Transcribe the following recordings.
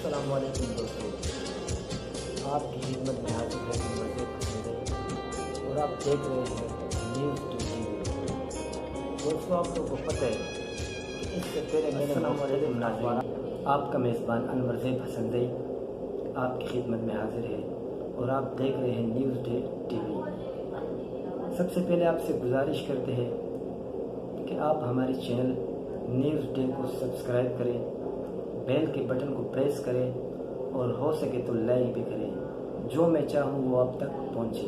अस्सलाम वालेकुम दोस्तों, आपकी खिदमत में हाजिर है मज़े पसंद और आप देख रहे हैं न्यूज़ टू टीवी। दोस्तों, आप लोगों को पता है कि इससे पहले मैंने आपका मेज़बान अनवर ज़ैब हसन ज़ई आपकी खिदमत में हाजिर है और आप देख रहे हैं न्यूज़ डे टीवी। सबसे पहले आपसे गुजारिश करते हैं कि आप हमारे चैनल न्यूज़ डे को सब्सक्राइब करें, बेल के बटन को प्रेस करें और हो सके तो लाइक भी करें। जो मैं चाहूँ वो आप तक पहुँचे।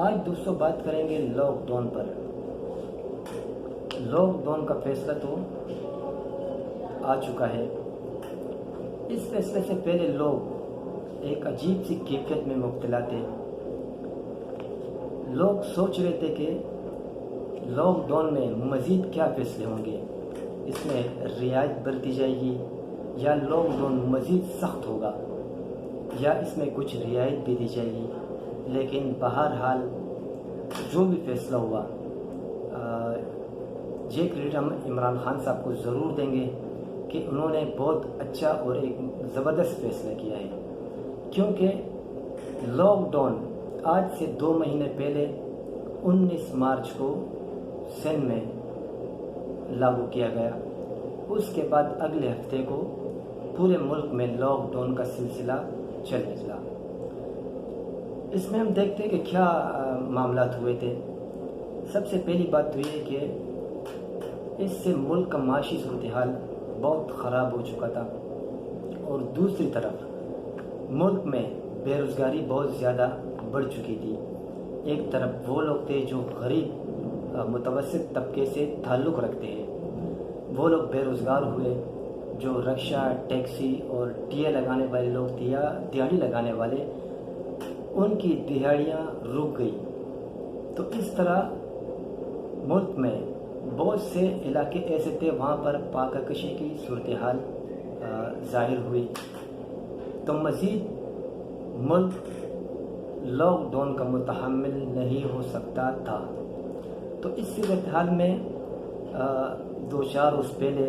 आज दोस्तों बात करेंगे लॉकडाउन पर। लॉकडाउन का फैसला तो आ चुका है। इस फैसले से पहले लोग एक अजीब सी कैफियत में मुब्तला थे। लोग सोच रहे थे कि लॉकडाउन में मज़ीद क्या फैसले होंगे, इसमें रियायत बरती जाएगी या लॉकडाउन मज़ीद सख्त होगा या इसमें कुछ रियायत भी दी जाएगी। लेकिन बहरहाल जो भी फैसला हुआ, ये क्रेडिट हम इमरान खान साहब को ज़रूर देंगे कि उन्होंने बहुत अच्छा और एक ज़बरदस्त फैसला किया है। क्योंकि लॉकडाउन आज से 2 महीने पहले 19 मार्च को सिंध में लागू किया गया। उसके बाद अगले हफ्ते को पूरे मुल्क में लॉकडाउन का सिलसिला चल निकला। इसमें हम देखते हैं कि क्या मामलात हुए थे। सबसे पहली बात तो ये कि इससे मुल्क का माशी सूरत हाल बहुत ख़राब हो चुका था और दूसरी तरफ मुल्क में बेरोज़गारी बहुत ज़्यादा बढ़ चुकी थी। एक तरफ वो लोग थे जो गरीब मुतवस्सित तबके से ताल्लुक़ रखते हैं, वो लोग बेरोज़गार हुए। जो रिक्शा, टैक्सी और टिया लगाने वाले लोग थे या दिहाड़ी लगाने वाले, उनकी दिहाड़ियाँ रुक गई। तो इस तरह मुल्क में बहुत से इलाके ऐसे थे वहाँ पर पाककशी की सूरत हाल ज़ाहिर हुई। तो मज़ीद मुल्क लॉकडाउन का मुतहम्मिल नहीं हो सकता था। तो इस सूरत हाल में 2-4 रोज़ पहले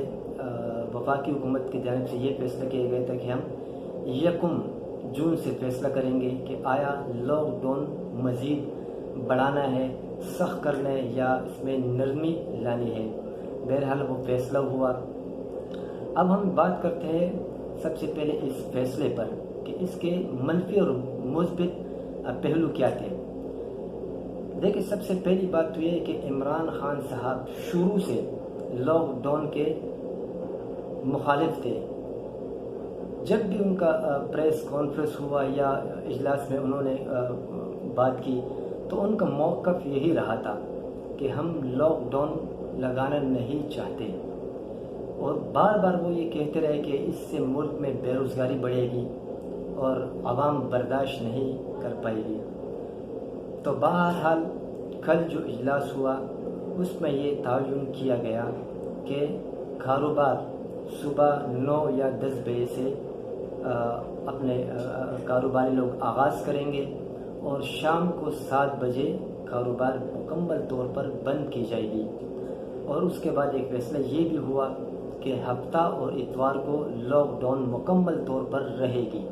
वफाकी हुकूमत की जानिब से ये फैसला किया गया था कि हम 1 जून से फैसला करेंगे कि आया लॉकडाउन मज़ीद बढ़ाना है, सख्त करना है या इसमें नरमी लानी है। बहरहाल वो फैसला हुआ। अब हम बात करते हैं सबसे पहले इस फैसले पर कि इसके मनफी और मुस्बित पहलू क्या थे। देखिए, सबसे पहली बात तो ये है कि इमरान खान साहब शुरू से लॉकडाउन के मुखालिफ थे। जब भी उनका प्रेस कॉन्फ्रेंस हुआ या इजलास में उन्होंने बात की तो उनका मौक़िफ़ यही रहा था कि हम लॉकडाउन लगाना नहीं चाहते और बार बार वो ये कहते रहे कि इससे मुल्क में बेरोज़गारी बढ़ेगी और आवाम बर्दाश्त नहीं कर पाएगी। तो बहरहाल कल जो इजलास हुआ उसमें ये तयन किया गया कि कारोबार सुबह 9 या 10 बजे से अपने कारोबारी लोग आगाज़ करेंगे और शाम को 7 बजे कारोबार मुकम्मल तौर पर बंद की जाएगी। और उसके बाद एक फैसला ये भी हुआ कि हफ्ता और इतवार को लॉकडाउन मुकम्मल तौर पर रहेगी।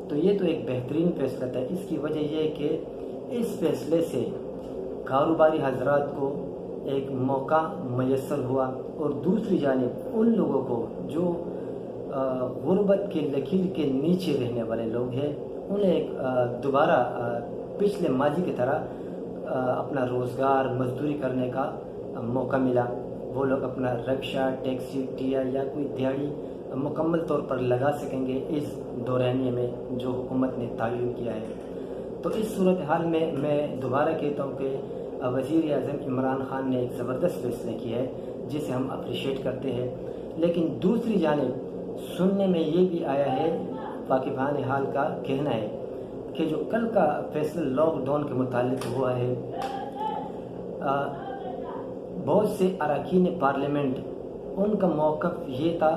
तो ये तो एक बेहतरीन फैसला था। इसकी वजह यह है कि इस फैसले से कारोबारी हजरात को एक मौका मैसर हुआ और दूसरी जानिब उन लोगों को जो गुर्बत के लकीर के नीचे रहने वाले लोग हैं, उन्हें एक दोबारा पिछले माजी की तरह अपना रोज़गार मजदूरी करने का मौका मिला। वो लोग अपना रिक्शा, टैक्सी, टिया या कोई दिहाड़ी मुकम्मल तौर पर लगा सकेंगे इस दौरानिए में जो हुकूमत ने तयन किया है। तो इस सूरत हाल में मैं दोबारा कहता हूँ कि वज़ीर आज़म इमरान खान ने एक ज़बरदस्त फैसला किया है जिसे हम अप्रिशिएट करते हैं। लेकिन दूसरी जानिब सुनने में ये भी आया है, वाकिफ़ान हाल का कहना है कि जो कल का फैसला लॉकडाउन के मुतालिक हुआ है, बहुत से अरकान पार्लियामेंट उनका मौक़िफ़ ये था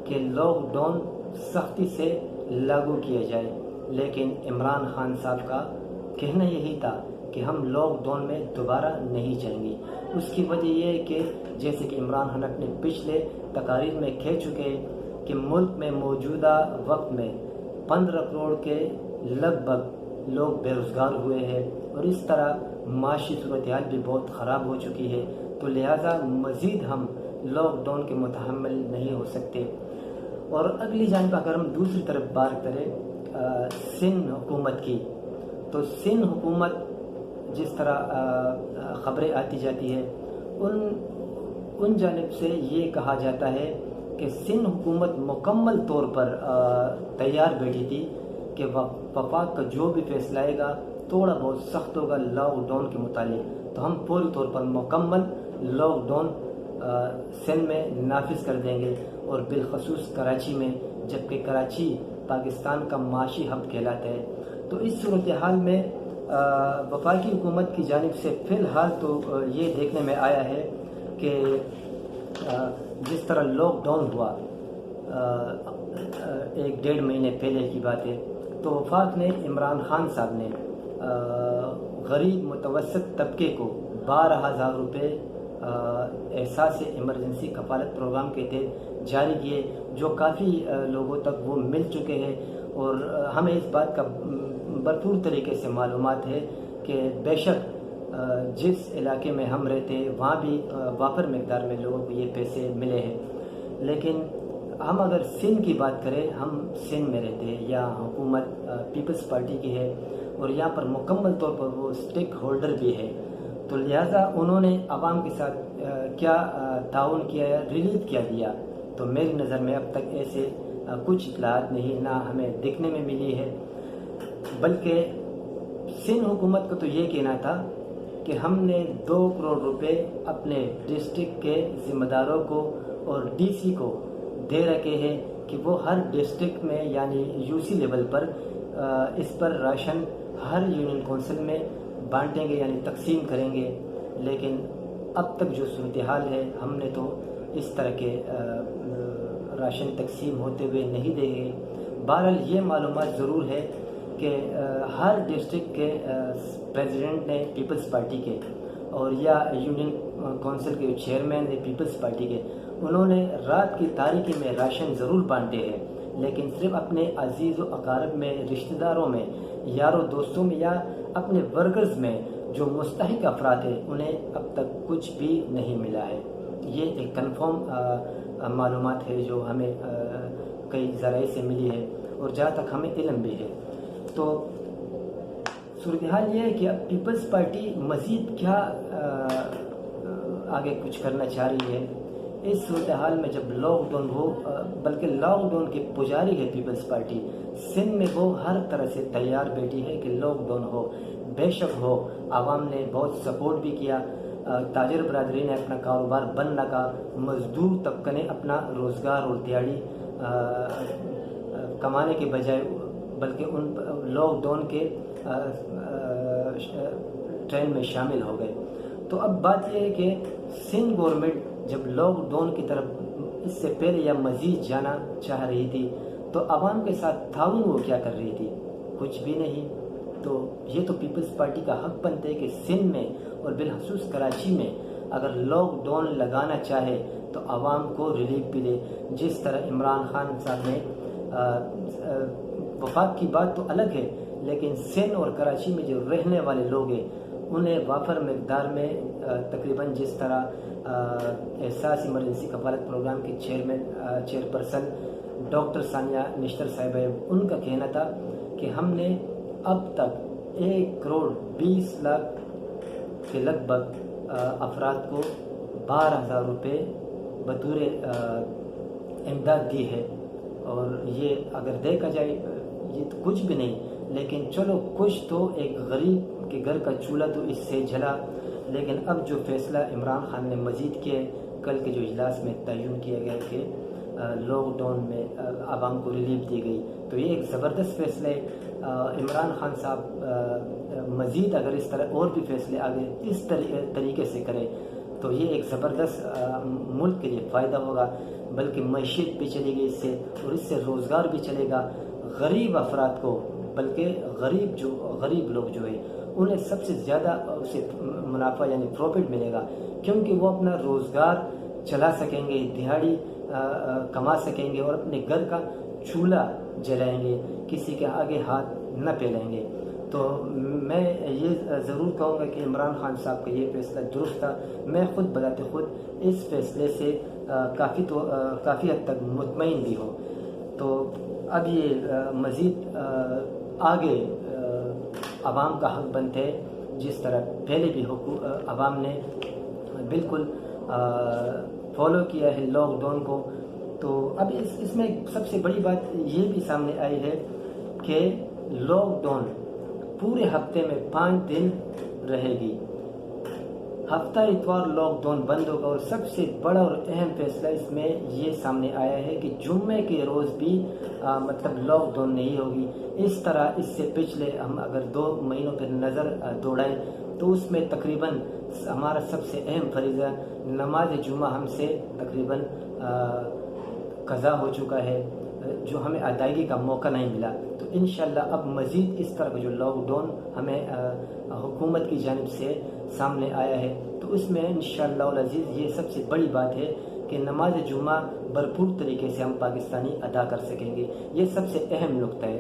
कि लॉकडाउन सख्ती से लागू किया जाए। लेकिन इमरान खान साहब का कहना यही था कि हम लॉकडाउन में दोबारा नहीं जाएंगे। उसकी वजह यह है कि जैसे कि इमरान खान अपने पिछले तकारीर में कह चुके کہ ملک میں موجودہ وقت میں 15 کروڑ کے لگ بھگ لوگ بے روزگار ہوئے ہیں اور اس طرح معاشی صورتحال بھی بہت خراب ہو چکی ہے، تو لہٰذا مزید ہم لاک ڈاؤن کے متحمل نہیں ہو سکتے۔ اور اگلی جانب اگر ہم دوسری طرف بات کریں سندھ حکومت کی، تو سندھ حکومت جس طرح خبریں آتی جاتی ہے ان جانب سے یہ کہا جاتا ہے کہ سندھ حکومت مکمل طور پر تیار بیٹھی تھی کہ وفاق کا جو بھی فیصلہ آئے گا تھوڑا بہت سخت ہوگا لاک ڈاؤن کے متعلق، تو ہم پوری طور پر مکمل لاک ڈاؤن سندھ میں نافذ کر دیں گے، اور بالخصوص کراچی میں، جبکہ کراچی پاکستان کا معاشی ہب کہلاتا ہے۔ تو اس صورتحال میں وفاقی حکومت کی جانب سے فی الحال تو یہ دیکھنے میں آیا ہے کہ جس طرح لاک ڈاؤن ہوا 1-1.5 مہینے پہلے کی بات ہے، تو وفاق نے عمران خان صاحب نے غریب متوسط طبقے کو 12,000 روپے احساس ایمرجنسی کفالت پروگرام کے تحت جاری کیے، جو کافی لوگوں تک وہ مل چکے ہیں، اور ہمیں اس بات کا بھرپور طریقے سے معلومات ہے کہ بے شک جس علاقے میں ہم رہتے ہیں وہاں بھی وافر مقدار میں لوگوں کو یہ پیسے ملے ہیں۔ لیکن ہم اگر سندھ کی بات کریں، ہم سندھ میں رہتے ہیں، یا حکومت پیپلز پارٹی کی ہے اور یہاں پر مکمل طور پر وہ اسٹیک ہولڈر بھی ہے، تو لہٰذا انہوں نے عوام کے ساتھ کیا تعاون کیا ہے، ریلیف کیا دیا، تو میری نظر میں اب تک ایسے کچھ اطلاعات نہیں، نہ ہمیں دیکھنے میں ملی ہے۔ بلکہ سندھ حکومت کو تو یہ کہنا تھا کہ ہم نے 2 کروڑ روپے اپنے ڈسٹرکٹ کے ذمہ داروں کو اور ڈی سی کو دے رکھے ہیں کہ وہ ہر ڈسٹرکٹ میں یعنی یو سی لیول پر اس پر راشن ہر یونین کونسل میں بانٹیں گے، یعنی تقسیم کریں گے۔ لیکن اب تک جو صورتحال ہے، ہم نے تو اس طرح کے راشن تقسیم ہوتے ہوئے نہیں دیکھے۔ بہرحال یہ معلومات ضرور ہے کہ ہر ڈسٹرکٹ کے پریزیڈنٹ نے پیپلز پارٹی کے، اور یا یونین کونسل کے چیئرمین نے پیپلز پارٹی کے، انہوں نے رات کی تاریکی میں راشن ضرور بانٹے ہیں، لیکن صرف اپنے عزیز و اقارب میں، رشتہ داروں میں، یاروں دوستوں میں، یا اپنے ورکرز میں جو مستحق افراد ہیں انہیں اب تک کچھ بھی نہیں ملا ہے۔ یہ ایک کنفرم معلومات ہے جو ہمیں کئی ذرائع سے ملی ہے اور جہاں تک ہمیں علم بھی ہے۔ تو صورتحال یہ ہے کہ اب پیپلز پارٹی مزید کیا آگے کچھ کرنا چاہ رہی ہے اس صورتحال میں، جب لاک ڈاؤن ہو، بلکہ لاک ڈاؤن کی پجاری ہے پیپلز پارٹی سندھ میں، وہ ہر طرح سے تیار بیٹھی ہے کہ لاک ڈاؤن ہو، بے شک ہو۔ عوام نے بہت سپورٹ بھی کیا، تاجر برادری نے اپنا کاروبار بند رکھا، مزدور طبقہ نے اپنا روزگار اور دیہڑی کمانے کے بجائے بلکہ ان لاک ڈاؤن کے ٹرین میں شامل ہو گئے۔ تو اب بات یہ ہے کہ سندھ گورنمنٹ جب لاک ڈاؤن کی طرف اس سے پہلے یا مزید جانا چاہ رہی تھی تو عوام کے ساتھ تعاون وہ کیا کر رہی تھی؟ کچھ بھی نہیں۔ تو یہ تو پیپلز پارٹی کا حق بنتا ہے کہ سندھ میں اور بالخصوص کراچی میں اگر لاک ڈاؤن لگانا چاہے تو عوام کو ریلیف بھی دے، جس طرح عمران خان صاحب نے وفاق کی بات تو الگ ہے، لیکن سندھ اور کراچی میں جو رہنے والے لوگ ہیں انہیں وافر مقدار میں تقریباً جس طرح احساس ایمرجنسی کفالت پروگرام کے چیئرپرسن ڈاکٹر ثانیہ نشتر صاحب ہے، ان کا کہنا تھا کہ ہم نے اب تک 1 کروڑ 20 لاکھ کے لگ بھگ افراد کو 12,000 روپے بطور امداد دی ہے، اور یہ اگر دیکھا جائے یہ تو کچھ بھی نہیں، لیکن چلو کچھ تو ایک غریب کے گھر کا چولہا تو اس سے جلا۔ لیکن اب جو فیصلہ عمران خان نے مزید کیا، کل کے جو اجلاس میں تعین کیا گیا کہ لاک ڈاؤن میں عوام کو ریلیف دی گئی، تو یہ ایک زبردست فیصلہ ہے۔ عمران خان صاحب مزید اگر اس طرح اور بھی فیصلے آگے اس طریقے سے کرے تو یہ ایک زبردست ملک کے لیے فائدہ ہوگا، بلکہ معیشت بھی چلے گی اس سے، اور اس سے روزگار بھی چلے گا غریب افراد کو، بلکہ غریب لوگ جو ہے انہیں سب سے زیادہ اسے منافع یعنی پروفٹ ملے گا، کیونکہ وہ اپنا روزگار چلا سکیں گے، دیہڑی कमा सकेंगे और अपने घर का चूल्हा जलाएंगे, किसी के आगे हाथ न फैलाएंगे। तो मैं ये ज़रूर कहूँगा कि इमरान खान साहब का ये फैसला दुरुस्त था। मैं ख़ुद बताते ख़ुद इस फैसले से काफ़ी हद तक मुतमईन भी हूँ। तो अब ये मज़ीद आगे आवाम का हक बनते है, जिस तरह पहले भी आवाम ने बिल्कुल फॉलो किया है लॉकडाउन को। तो अब इसमें सबसे बड़ी बात ये भी सामने आई है कि लॉकडाउन पूरे हफ्ते में 5 दिन रहेगी। हफ्ता इतवार लॉकडाउन बंद होगा और सबसे बड़ा और अहम फैसला इसमें ये सामने आया है कि जुम्मे के रोज़ भी मतलब लॉकडाउन नहीं होगी। इस तरह इससे पिछले हम अगर 2 महीनों पर नज़र दौड़ाएं तो उसमें तकरीबन हमारा सबसे अहम फरीज़ा नमाज जुम्मा हमसे तकरीबन कज़ा हो चुका है, जो हमें अदायगी का मौका नहीं मिला। तो इंशाअल्लाह अब मज़ीद इस तरह का जो लॉकडाउन हमें हुकूमत की जानिब से सामने आया है, तो उसमें इंशाअल्लाह अज़ीज़ ये सबसे बड़ी बात है कि नमाज जुम्मा भरपूर तरीके से हम पाकिस्तानी अदा कर सकेंगे। ये सबसे अहम नुक्ता है,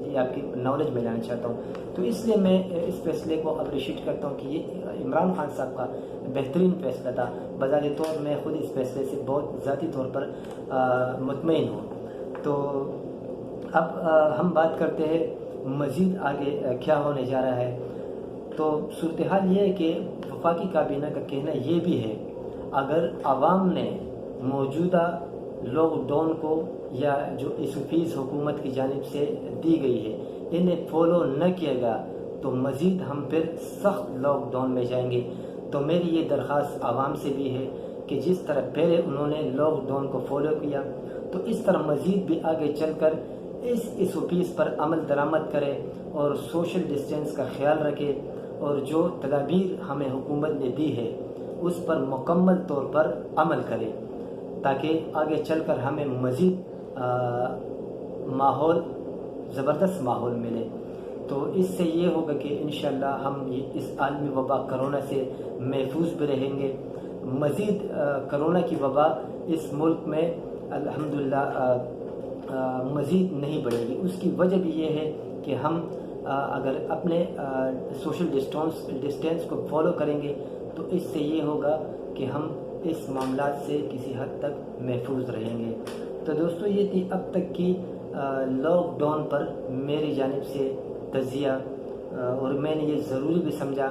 ये आपकी नॉलेज में लाना चाहता हूँ। तो इसलिए मैं इस फैसले को अप्रिशिएट करता हूँ कि ये इमरान खान साहब का बेहतरीन फैसला था। बजाय तौर मैं ख़ुद इस फैसले से बहुत ज़ाती तौर पर मुतमईन हूँ। तो अब हम बात करते हैं मज़ीद आगे क्या होने जा रहा है। तो सूरत हाल ये है कि वफाकी काबीना का कहना ये भी है, अगर आवाम ने मौजूदा लॉकडाउन को या जो इस हुकूमत की जानिब से दी गई है इन्हें फॉलो न किया गया तो मज़ीद हम फिर सख्त लॉकडाउन में जाएंगे। तो मेरी ये दरख्वास्त आवाम से भी है कि जिस तरह पहले उन्होंने लॉकडाउन को फॉलो किया, तो इस तरह मज़ीद भी आगे चलकर इस पर अमल दरामद करें और सोशल डिस्टेंस का ख्याल रखें और जो तदाबीर हमें हुकूमत ने दी है उस पर मुकम्मल तौर पर अमल करें, ताकि आगे चलकर हमें मज़ीद माहौल ज़बरदस्त माहौल मिले। तो इससे ये होगा कि इंशाअल्लाह हम इस आलमी वबा कोरोना से महफूज भी रहेंगे। मज़ीद कोरोना की वबा इस मुल्क में अल्हम्दुलिल्लाह मज़ीद नहीं बढ़ेगी। उसकी वजह भी ये है कि हम अगर अपने सोशल डिस्टेंस को फॉलो करेंगे तो इससे ये होगा कि हम इस मामला से किसी हद तक महफूज रहेंगे। तो दोस्तों ये थी अब तक की लॉकडाउन पर मेरी जानिब से तज़िया, और मैंने ये ज़रूरी भी समझा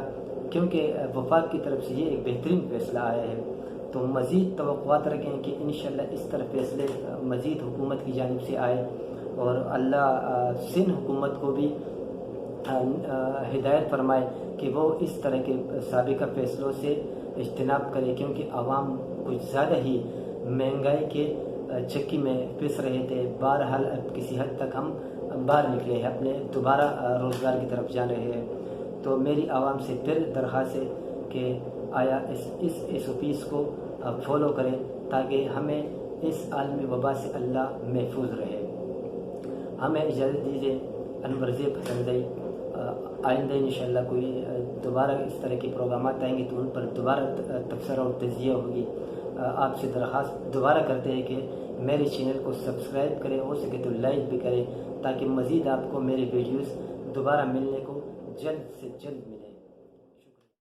क्योंकि वफाक की तरफ से ये एक बेहतरीन फैसला आया है। तो मज़ीद तवक्कुआत रखें कि इंशाअल्लाह इस तरह फैसले मज़ीद हुकूमत की जानिब से आए और अल्लाह सिंध हुकूमत को भी हिदायत फरमाए कि वो इस तरह के साबिक़ा फ़ैसलों से इज्तिनाब करे, क्योंकि आवाम कुछ ज़्यादा ही महंगाई के चक्की में पिस रहे थे। बहरहाल अब किसी हद तक हम बाहर निकले हैं, अपने दोबारा रोज़गार की तरफ जा रहे हैं। तो मेरी आवाम से फिर दरख्वास्त है कि आया इस SOPs को फॉलो करें ताकि हमें इस आलमी वबा से अल्लाह महफूज रहे। हमें इजाज़त दीजिए। अनवर ज़ेब हसनज़ई। आइंदा इंशाअल्लाह कोई दोबारा इस तरह के प्रोग्राम आएंगे तो उन पर दोबारा तबसरा और तज़िया होगी। आपसे दरख्वास्त दोबारा करते हैं कि मेरे चैनल को सब्सक्राइब करें, हो सके तो लाइक भी करें, ताकि मज़ीद आपको मेरे वीडियोस दोबारा मिलने को जल्द से जल्द मिले।